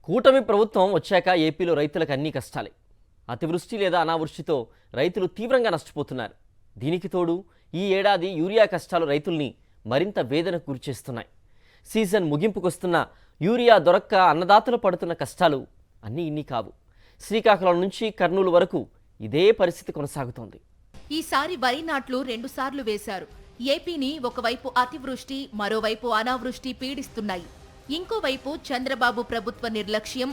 కూటమి ప్రభుత్వం వచ్చాక ఏపీలో రైతులకు అన్ని కష్టాలే. అతివృష్టి లేదా అనావృష్టితో రైతులు తీవ్రంగా నష్టపోతున్నారు. దీనికి తోడు ఈ ఏడాది యూరియా కష్టాలు రైతుల్ని మరింత వేదనకు గురిచేస్తున్నాయి. సీజన్ ముగింపుకొస్తున్న యూరియా దొరక్క అన్నదాతలు పడుతున్న కష్టాలు అన్నీ ఇన్ని కావు. శ్రీకాకుళం నుంచి కర్నూలు వరకు ఇదే పరిస్థితి కొనసాగుతోంది. ఈసారి వరి నాట్లు 2 సార్లు వేశారు. ఏపీని ఒకవైపు అతివృష్టి, మరోవైపు అనావృష్టి పీడిస్తున్నాయి. ఇంకోవైపు చంద్రబాబు ప్రభుత్వ నిర్లక్ష్యం,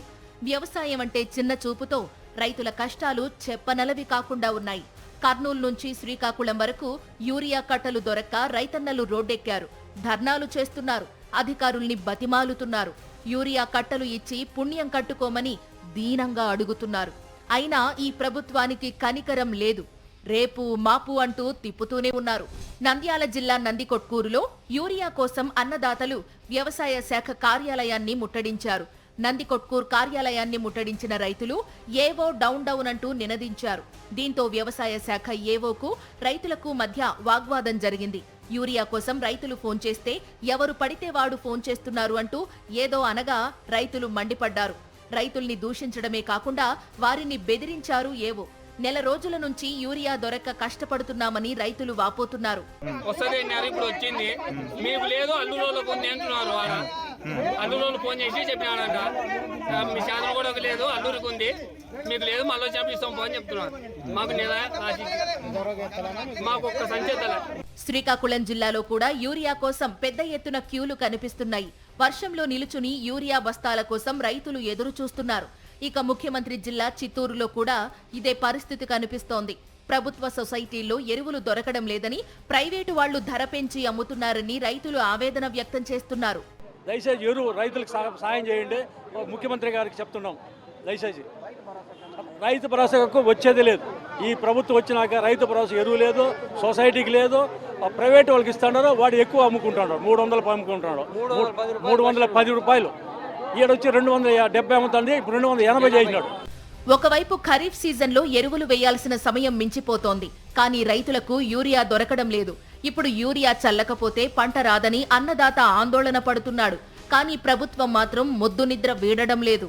వ్యవసాయం అంటే చిన్న చూపుతో రైతుల కష్టాలు చెప్పనలవి కాకుండా ఉన్నాయి. కర్నూలు నుంచి శ్రీకాకుళం వరకు యూరియా కట్టలు దొరక్క రైతన్నలు రోడ్డెక్కారు, ధర్నాలు చేస్తున్నారు, అధికారుల్ని బతిమాలుతున్నారు. యూరియా కట్టలు ఇచ్చి పుణ్యం కట్టుకోమని దీనంగా అడుగుతున్నారు. అయినా ఈ ప్రభుత్వానికి కనికరం లేదు. రేపు మాపు అంటూ తిప్పుతూనే ఉన్నారు. నంద్యాల జిల్లా నందికొట్కూరులో యూరియా కోసం అన్నదాతలు వ్యవసాయ శాఖ కార్యాలయాన్ని ముట్టడించారు. నందికొట్కూరు కార్యాలయాన్ని ముట్టడించిన రైతులు ఏవో డౌన్ అంటూ నినదించారు. దీంతో వ్యవసాయ శాఖ ఏవోకు రైతులకు మధ్య వాగ్వాదం జరిగింది. యూరియా కోసం రైతులు ఫోన్ చేస్తే ఎవరు పడితే వాడు ఫోన్ చేస్తున్నారు అంటూ ఏదో అనగా రైతులు మండిపడ్డారు. రైతుల్ని దూషించడమే కాకుండా వారిని బెదిరించారు ఏవో. నెల రోజుల నుంచి యూరియా దొరక్క కష్టపడుతున్నామని రైతులు వాపోతున్నారు. ఇప్పుడు వచ్చింది మీకు లేదు, అల్లులోకి ఉంది అంటున్నారు. అల్లులోకి ఫోన్ చేసి చెప్పినాడంట, మీ శాతం కూడా లేదు, అల్లూరికి ఉంది, మీకు లేదు, మళ్ళీ చెప్పిస్తాం ఫోన్ చెప్తున్నారు. మాకు నెల మాకు ఒక్క సంచేతల. శ్రీకాకుళం జిల్లాలో కూడా యూరియా కోసం పెద్ద ఎత్తున క్యూలు కనిపిస్తున్నాయి. వర్షంలో నిలుచుని యూరియా బస్తాల కోసం రైతులు ఎదురు చూస్తున్నారు. ఇక ముఖ్యమంత్రి జిల్లా చిత్తూరులో కూడా ఇదే పరిస్థితి కనిపిస్తోంది. ప్రభుత్వ సొసైటీల్లో ఎరువులు దొరకడం లేదని, ప్రైవేటు వాళ్లు ధర పెంచి అమ్ముతున్నారని రైతులు ఆవేదన వ్యక్తం చేస్తున్నారు. దయచేసి ఎరువు రైతులకు సాయం చేయండి, ముఖ్యమంత్రి గారికి చెప్తున్నాం. దయచేసి రైతు భరోసాకు వచ్చేది లేదు. ఈ ప్రభుత్వం వచ్చినాక రైతు భరోసా ఎరువు లేదు, సొసైటీకి లేదు, ప్రైవేట్ వాళ్ళకి ఇస్తున్నారు. వాడు ఎక్కువ అమ్ముకుంటున్నాడు, 300 అమ్ముకుంటున్నాడు, 310 రూపాయలు. ఈడొచ్చి 270 అమ్ముతుంది, ఇప్పుడు 280 చేసినాడు. ఒకవైపు ఖరీఫ్ సీజన్లో ఎరువులు వేయాల్సిన సమయం మించిపోతోంది. కానీ రైతులకు యూరియా దొరకడం లేదు. ఇప్పుడు యూరియా చల్లకపోతే పంట రాదని అన్నదాత ఆందోళన పడుతున్నాడు. కానీ ప్రభుత్వం మాత్రం మొద్దు నిద్ర వీడడం లేదు.